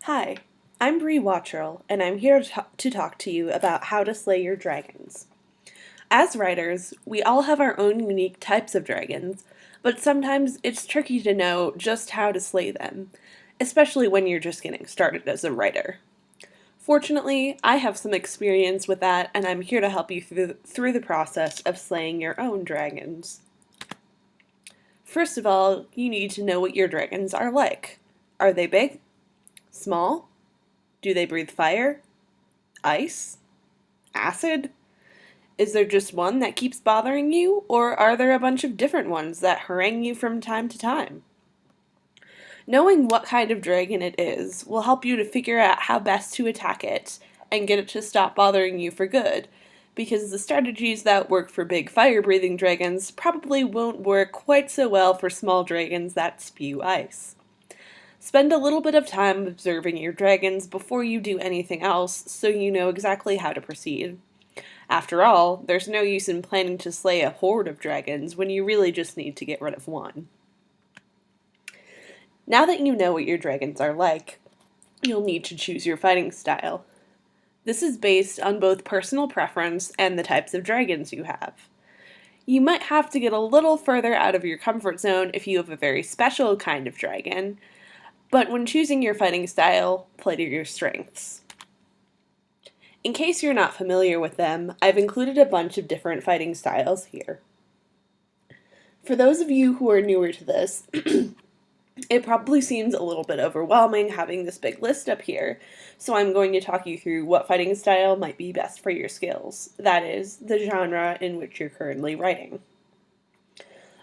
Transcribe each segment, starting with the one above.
Hi, I'm Bree Watchell, and I'm here to talk to you about how to slay your dragons. As writers, we all have our own unique types of dragons, but sometimes it's tricky to know just how to slay them, especially when you're just getting started as a writer. Fortunately, I have some experience with that, and I'm here to help you through the process of slaying your own dragons. First of all, you need to know what your dragons are like. Are they big? Small? Do they breathe fire? Ice? Acid? Is there just one that keeps bothering you, or are there a bunch of different ones that harangue you from time to time? Knowing what kind of dragon it is will help you to figure out how best to attack it and get it to stop bothering you for good, because the strategies that work for big fire-breathing dragons probably won't work quite so well for small dragons that spew ice. Spend a little bit of time observing your dragons before you do anything else so you know exactly how to proceed. After all, there's no use in planning to slay a horde of dragons when you really just need to get rid of one. Now that you know what your dragons are like, you'll need to choose your fighting style. This is based on both personal preference and the types of dragons you have. You might have to get a little further out of your comfort zone if you have a very special kind of dragon, but when choosing your fighting style, play to your strengths. In case you're not familiar with them, I've included a bunch of different fighting styles here. For those of you who are newer to this, it probably seems a little bit overwhelming having this big list up here, so I'm going to talk you through what fighting style might be best for your skills, that is, the genre in which you're currently writing.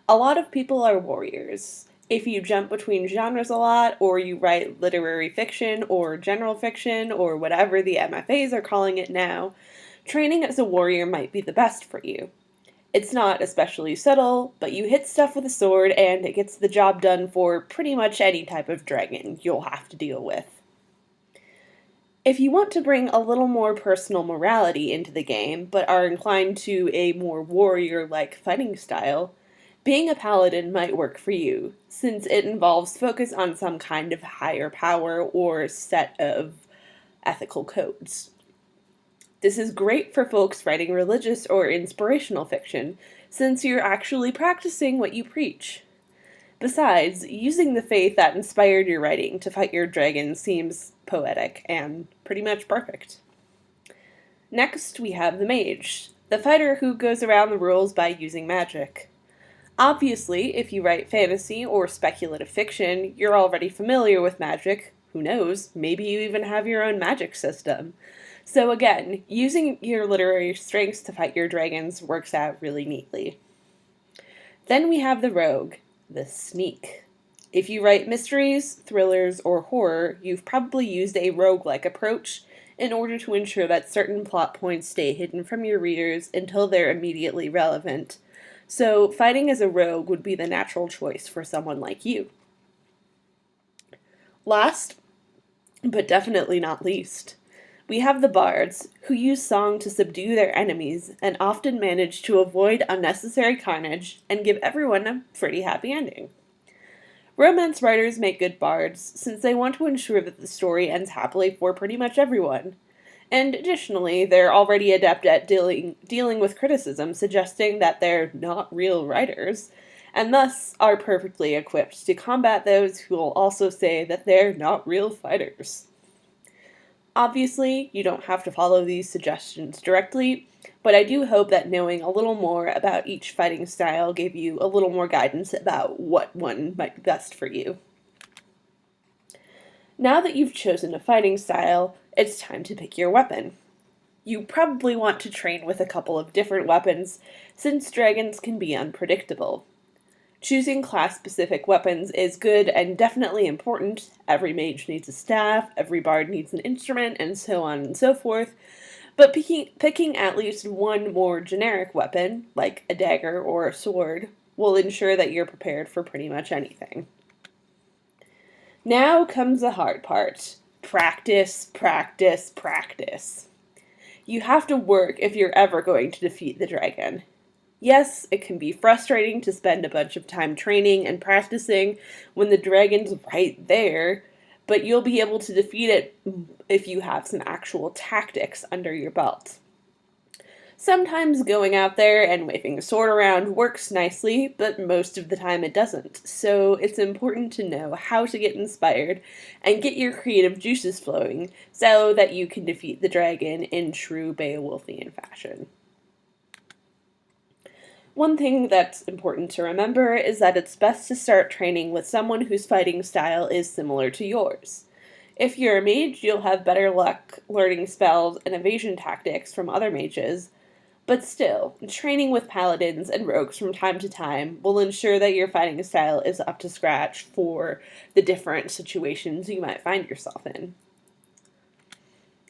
A lot of people are warriors. If you jump between genres a lot, or you write literary fiction or general fiction or whatever the MFAs are calling it now, training as a warrior might be the best for you. It's not especially subtle, but you hit stuff with a sword and it gets the job done for pretty much any type of dragon you'll have to deal with. If you want to bring a little more personal morality into the game, but are inclined to a more warrior-like fighting style, being a paladin might work for you, since it involves focus on some kind of higher power or set of ethical codes. This is great for folks writing religious or inspirational fiction, since you're actually practicing what you preach. Besides, using the faith that inspired your writing to fight your dragon seems poetic and pretty much perfect. Next, we have the mage, the fighter who goes around the rules by using magic. Obviously, if you write fantasy or speculative fiction, you're already familiar with magic. Who knows, maybe you even have your own magic system. So again, using your literary strengths to fight your dragons works out really neatly. Then we have the rogue, the sneak. If you write mysteries, thrillers, or horror, you've probably used a roguelike approach in order to ensure that certain plot points stay hidden from your readers until they're immediately relevant. So fighting as a rogue would be the natural choice for someone like you. Last, but definitely not least, we have the bards, who use song to subdue their enemies and often manage to avoid unnecessary carnage and give everyone a pretty happy ending. Romance writers make good bards, since they want to ensure that the story ends happily for pretty much everyone. And additionally, they're already adept at dealing with criticism, suggesting that they're not real writers, and thus are perfectly equipped to combat those who will also say that they're not real fighters. Obviously, you don't have to follow these suggestions directly, but I do hope that knowing a little more about each fighting style gave you a little more guidance about what one might be best for you. Now that you've chosen a fighting style, it's time to pick your weapon. You probably want to train with a couple of different weapons, since dragons can be unpredictable. Choosing class-specific weapons is good and definitely important. Every mage needs a staff, every bard needs an instrument, and so on and so forth. But picking at least one more generic weapon, like a dagger or a sword, will ensure that you're prepared for pretty much anything. Now comes the hard part. Practice, practice, practice. You have to work if you're ever going to defeat the dragon. Yes, it can be frustrating to spend a bunch of time training and practicing when the dragon's right there, but you'll be able to defeat it if you have some actual tactics under your belt. Sometimes going out there and waving a sword around works nicely, but most of the time it doesn't. So it's important to know how to get inspired and get your creative juices flowing so that you can defeat the dragon in true Beowulfian fashion. One thing that's important to remember is that it's best to start training with someone whose fighting style is similar to yours. If you're a mage, you'll have better luck learning spells and evasion tactics from other mages, but still, training with paladins and rogues from time to time will ensure that your fighting style is up to scratch for the different situations you might find yourself in.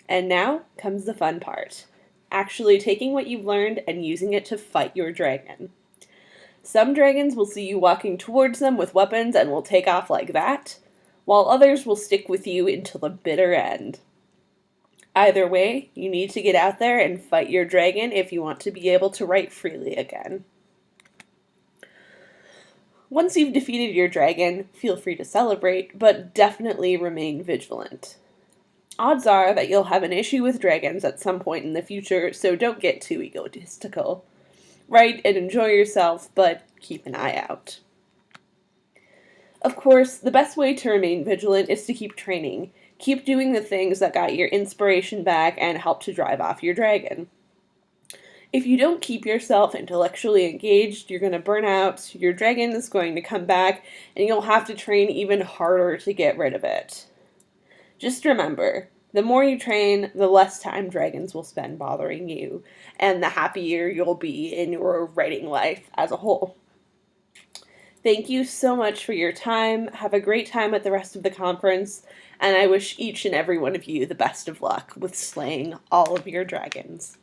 And now comes the fun part. Actually taking what you've learned and using it to fight your dragon. Some dragons will see you walking towards them with weapons and will take off like that, while others will stick with you until the bitter end. Either way, you need to get out there and fight your dragon if you want to be able to write freely again. Once you've defeated your dragon, feel free to celebrate, but definitely remain vigilant. Odds are that you'll have an issue with dragons at some point in the future, so don't get too egotistical. Write and enjoy yourself, but keep an eye out. Of course, the best way to remain vigilant is to keep training. Keep doing the things that got your inspiration back and help to drive off your dragon. If you don't keep yourself intellectually engaged, you're going to burn out, your dragon is going to come back, and you'll have to train even harder to get rid of it. Just remember, the more you train, the less time dragons will spend bothering you, and the happier you'll be in your writing life as a whole. Thank you so much for your time. Have a great time at the rest of the conference, and I wish each and every one of you the best of luck with slaying all of your dragons.